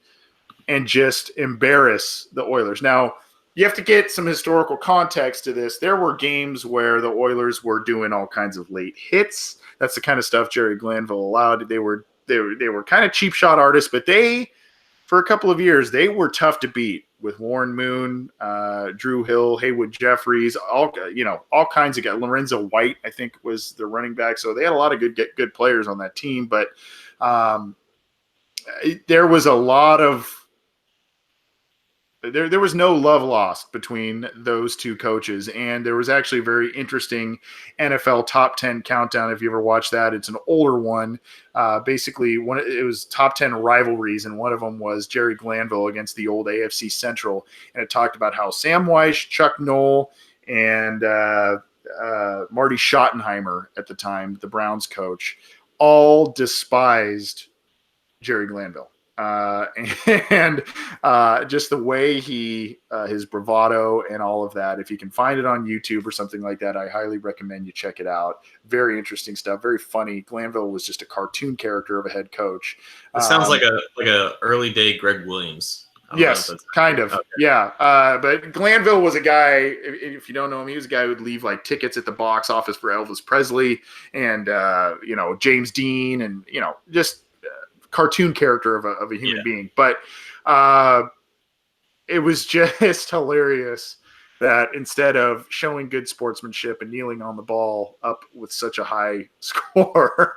and just embarrass the Oilers. Now, you have to get some historical context to this. There were games where the Oilers were doing all kinds of late hits. That's the kind of stuff Jerry Glanville allowed. They were kind of cheap shot artists, but for a couple of years, they were tough to beat with Warren Moon, Drew Hill, Haywood Jeffries, all kinds of guys. Lorenzo White, I think, was the running back. So they had a lot of good players on that team. But there was a lot of there was no love lost between those two coaches, and there was actually a very interesting NFL top 10 countdown. If you ever watched that, it's an older one. Basically, it was top 10 rivalries, and one of them was Jerry Glanville against the old AFC Central, and it talked about how Sam Weish, Chuck Noll, and Marty Schottenheimer at the time, the Browns coach, all despised Jerry Glanville. And just the way his bravado and all of that, if you can find it on YouTube or something like that, I highly recommend you check it out. Very interesting stuff, very funny. Glanville was just a cartoon character of a head coach. It sounds like a early day Greg Williams. Yes, kind of. Okay. Yeah. But Glanville was a guy, if you don't know him, he was a guy who would leave like tickets at the box office for Elvis Presley and, James Dean and, just cartoon character of a human being. But it was just hilarious that instead of showing good sportsmanship and kneeling on the ball up with such a high score,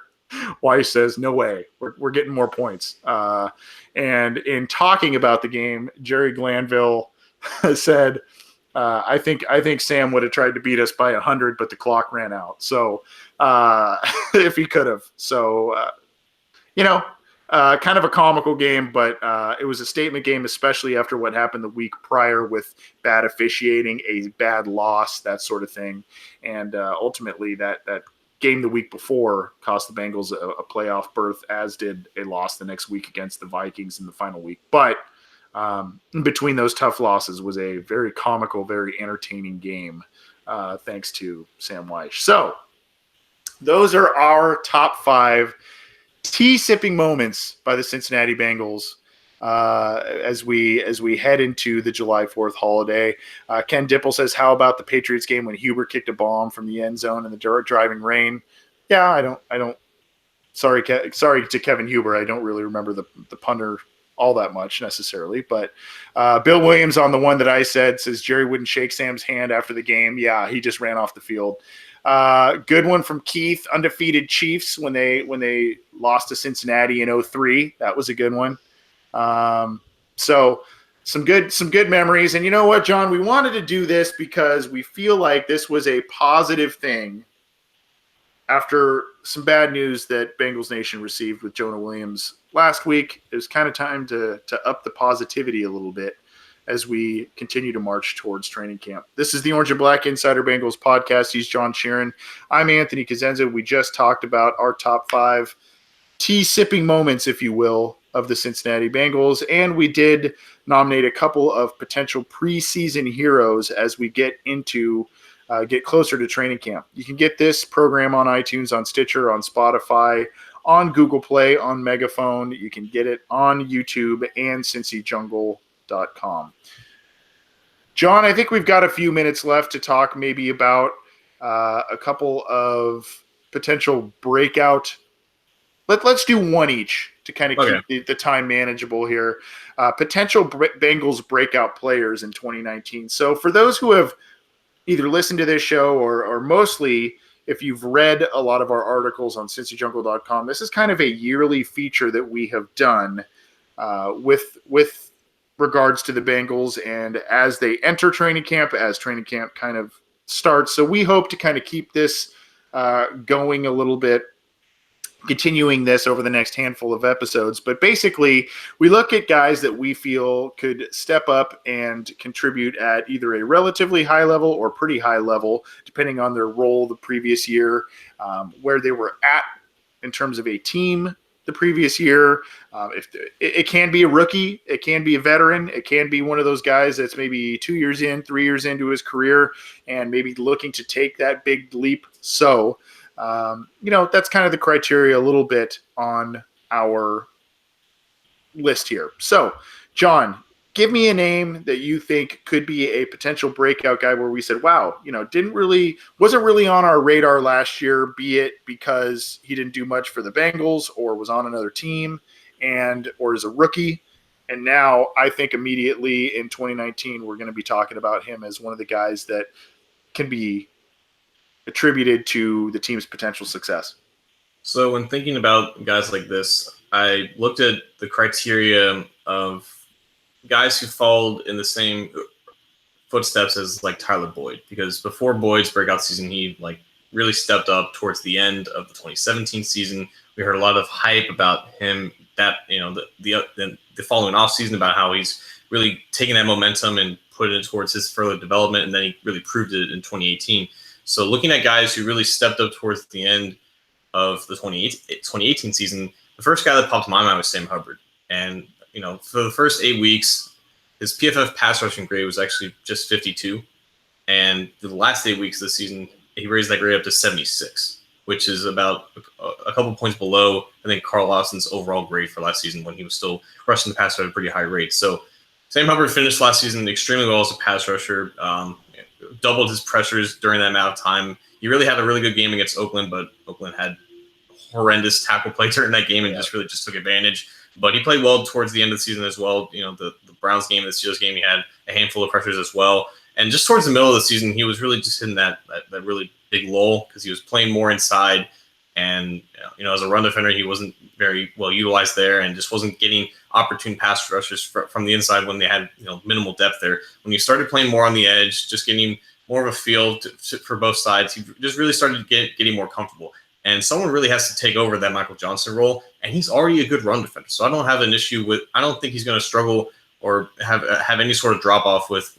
Weiss says, no way, we're getting more points. And in talking about the game, Jerry Glanville said, I think Sam would have tried to beat us by 100, but the clock ran out. So if he could have. So, kind of a comical game, but it was a statement game, especially after what happened the week prior with bad officiating, a bad loss, that sort of thing. And ultimately that game the week before cost the Bengals a playoff berth, as did a loss the next week against the Vikings in the final week. But in between those tough losses was a very comical, very entertaining game, thanks to Sam Weish. So those are our top 5 tea-sipping moments by the Cincinnati Bengals as we head into the July 4th holiday. Ken Dipple says, how about the Patriots game when Huber kicked a bomb from the end zone in the driving rain? Yeah, I don't. Sorry to Kevin Huber. I don't really remember the punter all that much necessarily. But Bill Williams on the one that I said says Jerry wouldn't shake Sam's hand after the game. Yeah, he just ran off the field. Good one from Keith, undefeated Chiefs when they lost to Cincinnati in 2003. That was a good one. So some good memories. And you know what, John, we wanted to do this because we feel like this was a positive thing after some bad news that Bengals Nation received with Jonah Williams last week. It was kind of time to up the positivity a little bit as we continue to march towards training camp. This is the Orange and Black Insider Bengals podcast. He's John Sheeran. I'm Anthony Cosenza. We just talked about our top 5 tea-sipping moments, if you will, of the Cincinnati Bengals, and we did nominate a couple of potential preseason heroes as we get closer to training camp. You can get this program on iTunes, on Stitcher, on Spotify, on Google Play, on Megaphone. You can get it on YouTube and CincyJungle.com. John, I think we've got a few minutes left to talk maybe about a couple of potential breakout. Let's do one each to kind of keep the time manageable here. Potential Bengals breakout players in 2019. So for those who have either listened to this show or mostly if you've read a lot of our articles on CincyJungle.com, this is kind of a yearly feature that we have done with regards to the Bengals and as they enter training camp, as training camp kind of starts. So we hope to kind of keep this going a little bit, continuing this over the next handful of episodes. But basically, we look at guys that we feel could step up and contribute at either a relatively high level or pretty high level, depending on their role the previous year, where they were at in terms of a team the previous year. If it can be a rookie, it can be a veteran, it can be one of those guys that's maybe 2 years in, 3 years into his career, and maybe looking to take that big leap. So, that's kind of the criteria a little bit on our list here. So, John, give me a name that you think could be a potential breakout guy where we said, wow, wasn't really on our radar last year, be it because he didn't do much for the Bengals or was on another team or is a rookie. And now I think immediately in 2019, we're going to be talking about him as one of the guys that can be attributed to the team's potential success. So when thinking about guys like this, I looked at the criteria of guys who followed in the same footsteps as like Tyler Boyd, because before Boyd's breakout season, he like really stepped up towards the end of the 2017 season. We heard a lot of hype about him that, the following off season about how he's really taking that momentum and put it towards his further development. And then he really proved it in 2018. So looking at guys who really stepped up towards the end of the 2018 season, the first guy that popped to my mind was Sam Hubbard. And, for the first 8 weeks, his PFF pass rushing grade was actually just 52. And the last 8 weeks of the season, he raised that grade up to 76, which is about a couple points below, I think, Carl Lawson's overall grade for last season when he was still rushing the passer at a pretty high rate. So Sam Hubbard finished last season extremely well as a pass rusher, doubled his pressures during that amount of time. He really had a really good game against Oakland, but Oakland had horrendous tackle play during that game and just took advantage. But he played well towards the end of the season as well. The Browns game, the Steelers game, he had a handful of pressures as well. And just towards the middle of the season, he was really just hitting that really big lull because he was playing more inside. And, as a run defender, he wasn't very well utilized there and just wasn't getting opportune pass rushes from the inside when they had, minimal depth there. When he started playing more on the edge, just getting more of a feel for both sides, he just really started getting more comfortable. And someone really has to take over that Michael Johnson role, and he's already a good run defender. So I don't have an issue with – I don't think he's going to struggle or have any sort of drop-off with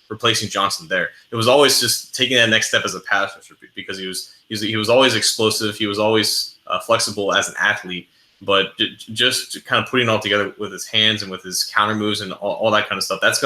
replacing Johnson there. It was always just taking that next step as a pass rusher because he was always explosive. He was always flexible as an athlete, but just kind of putting it all together with his hands and with his counter moves and all that kind of stuff. That's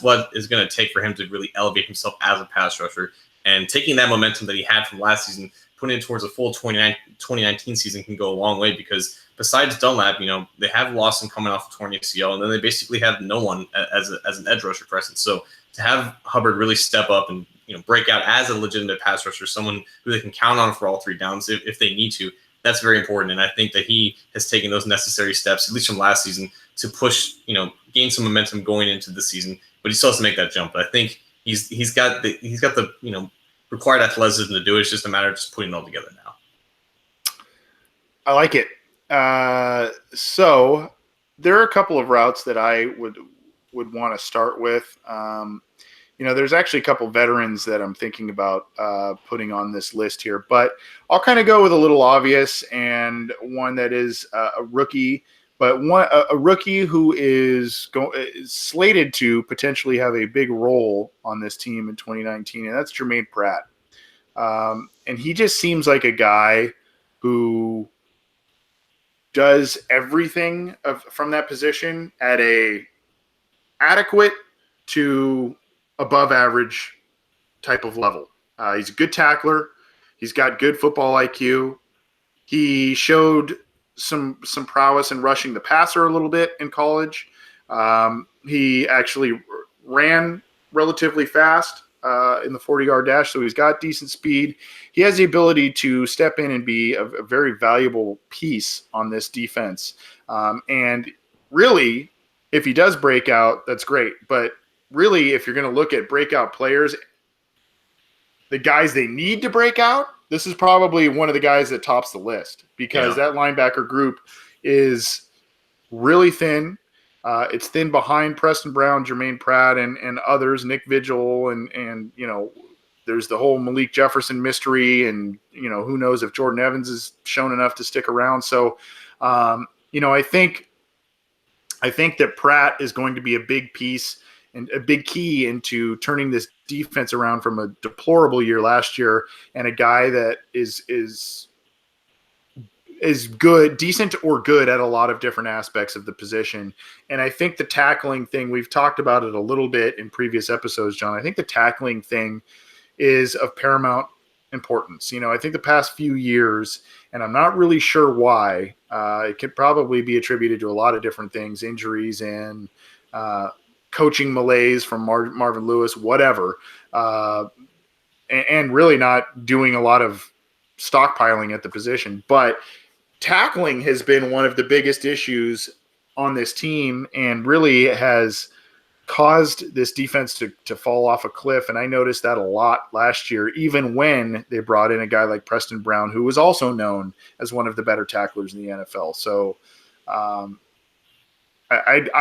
what is going to take for him to really elevate himself as a pass rusher. And taking that momentum that he had from last season, putting it towards a full 2019 season can go a long way because besides Dunlap, they have Lawson coming off a torn ACL, and then they basically have no one as an edge rusher presence. So to have Hubbard really step up and break out as a legitimate pass rusher, someone who they can count on for all three downs if they need to, that's very important. And I think that he has taken those necessary steps, at least from last season, to push, gain some momentum going into the season. But he still has to make that jump. But I think he's got the required athleticism to do it. It's just a matter of just putting it all together now. I like it. So there are a couple of routes that I would want to start with. There's actually a couple veterans that I'm thinking about putting on this list here, but I'll kind of go with a little obvious and one that is a rookie, but a rookie who is slated to potentially have a big role on this team in 2019, and that's Jermaine Pratt. And he just seems like a guy who does everything from that position at a adequate to above average type of level. He's a good tackler. He's got good football IQ. He showed some prowess in rushing the passer a little bit in college. He actually ran relatively fast in the 40-yard dash, so he's got decent speed. He has the ability to step in and be a very valuable piece on this defense. And really, if he does break out, that's great. But really, if you're going to look at breakout players, the guys they need to break out, this is probably one of the guys that tops the list because that linebacker group is really thin. It's thin behind Preston Brown, Jermaine Pratt, and others, Nick Vigil, and there's the whole Malik Jefferson mystery, and who knows if Jordan Evans is shown enough to stick around. So, I think that Pratt is going to be a big piece and a big key into turning this defense around from a deplorable year last year and a guy that is is good, decent or good at a lot of different aspects of the position. And I think the tackling thing, we've talked about it a little bit in previous episodes, John. I think the tackling thing is of paramount importance. I think the past few years, and I'm not really sure why, it could probably be attributed to a lot of different things, injuries and coaching malaise from Marvin Lewis, whatever, and really not doing a lot of stockpiling at the position. But tackling has been one of the biggest issues on this team and really has caused this defense to fall off a cliff. And I noticed that a lot last year, even when they brought in a guy like Preston Brown, who was also known as one of the better tacklers in the NFL. So I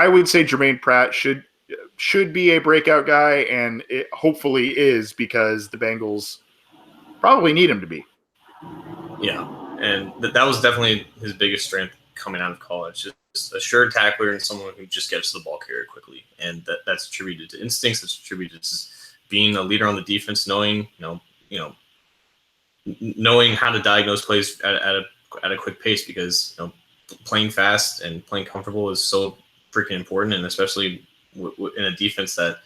would say Jermaine Pratt should be a breakout guy, and it hopefully is, because the Bengals probably need him to be. Yeah, and that was definitely his biggest strength coming out of college. Just a sure tackler and someone who just gets the ball carrier quickly, and that's attributed to instincts. That's attributed to being a leader on the defense, knowing knowing how to diagnose plays at a quick pace, because playing fast and playing comfortable is so freaking important, and especially in a defense that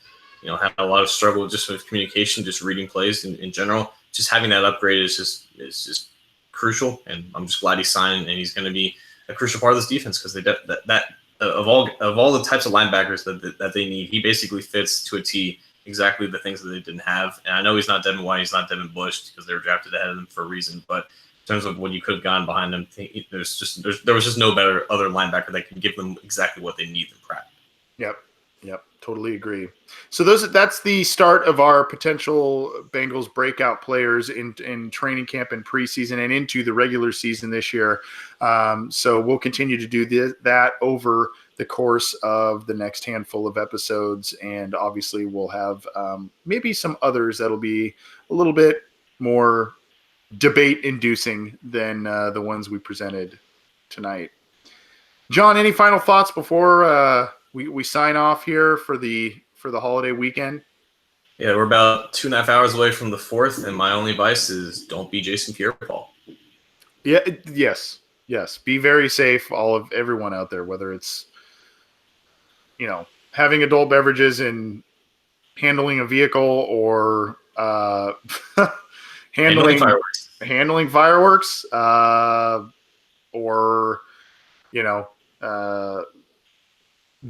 had a lot of struggle just with communication, just reading plays in general. Just having that upgrade is just crucial, and I'm just glad he's signed, and he's going to be a crucial part of this defense, because of all the types of linebackers that they need, he basically fits to a T exactly the things that they didn't have. And I know he's not Devin White, he's not Devin Bush, because they were drafted ahead of them for a reason, but in terms of what you could have gotten behind them, there was just no better other linebacker that can give them exactly what they need than Pratt. Yep, totally agree. So that's the start of our potential Bengals breakout players in training camp and preseason and into the regular season this year. So we'll continue to do that over the course of the next handful of episodes, and obviously we'll have maybe some others that'll be a little bit more debate-inducing than the ones we presented tonight. John, any final thoughts before we sign off here for the holiday weekend? Yeah, we're about 2.5 hours away from the 4th, and my only advice is don't be Jason Pierre-Paul. Yeah, yes. Be very safe, everyone out there, whether it's having adult beverages and handling a vehicle, or handling fireworks, or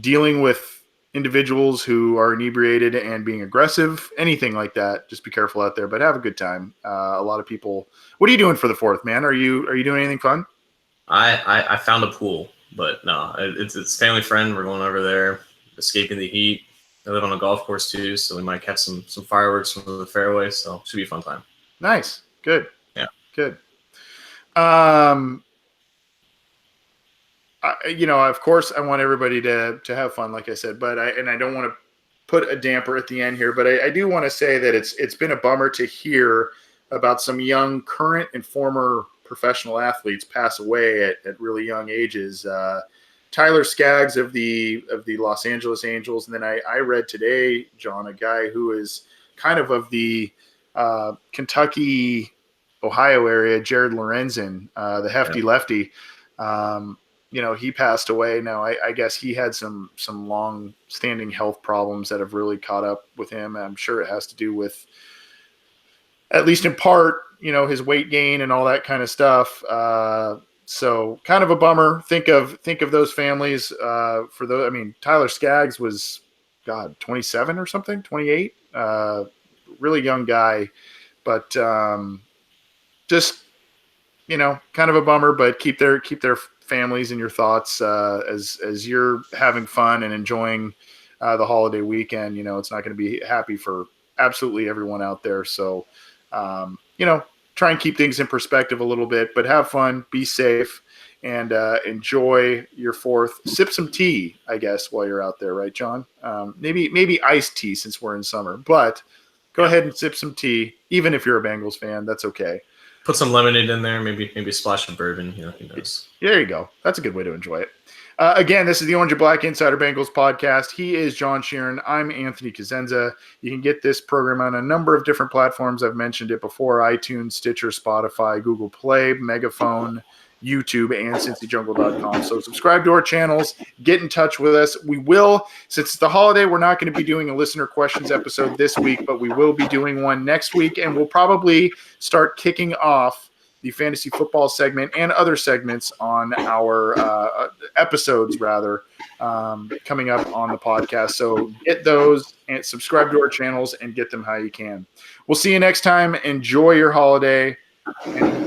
dealing with individuals who are inebriated and being aggressive, anything like that. Just be careful out there, but have a good time. A lot of people. What are you doing for the 4th, man? Are you doing anything fun? I found a pool, but no, it's family friend. We're going over there, escaping the heat. I live on a golf course too, so we might catch some fireworks from the fairway. So it should be a fun time. Nice, good, yeah, good. Of course, I want everybody to have fun, like I said, but I don't want to put a damper at the end here, but I do want to say that it's been a bummer to hear about some young current and former professional athletes pass away at really young ages. Tyler Skaggs of the Los Angeles Angels, and then I read today, John, a guy who is kind of the Kentucky, Ohio area, Jared Lorenzen, the hefty lefty. He passed away. Now, I guess he had some long-standing health problems that have really caught up with him. I'm sure it has to do with, at least in part, his weight gain and all that kind of stuff. So kind of a bummer. Think of those families. For those, Tyler Skaggs was, 27 or something, 28. Really young guy, but just kind of a bummer. But keep their families in your thoughts as you're having fun and enjoying the holiday weekend. It's not going to be happy for absolutely everyone out there. So, try and keep things in perspective a little bit, but have fun, be safe, and enjoy your 4th. Sip some tea, I guess, while you're out there, right, John? Maybe iced tea since we're in summer, but go ahead and sip some tea, even if you're a Bengals fan. That's okay. Put some lemonade in there, maybe a splash of bourbon. Who knows? There you go. That's a good way to enjoy it. Again, this is the Orange and Black Insider Bengals podcast. He is John Sheeran. I'm Anthony Cosenza. You can get this program on a number of different platforms. I've mentioned it before: iTunes, Stitcher, Spotify, Google Play, Megaphone, YouTube, and CincyJungle.com. So subscribe to our channels. Get in touch with us. We will, since it's the holiday, we're not going to be doing a listener questions episode this week, but we will be doing one next week, and we'll probably start kicking off the fantasy football segment and other segments on our episodes, rather, coming up on the podcast. So get those and subscribe to our channels and get them how you can. We'll see you next time. Enjoy your holiday. And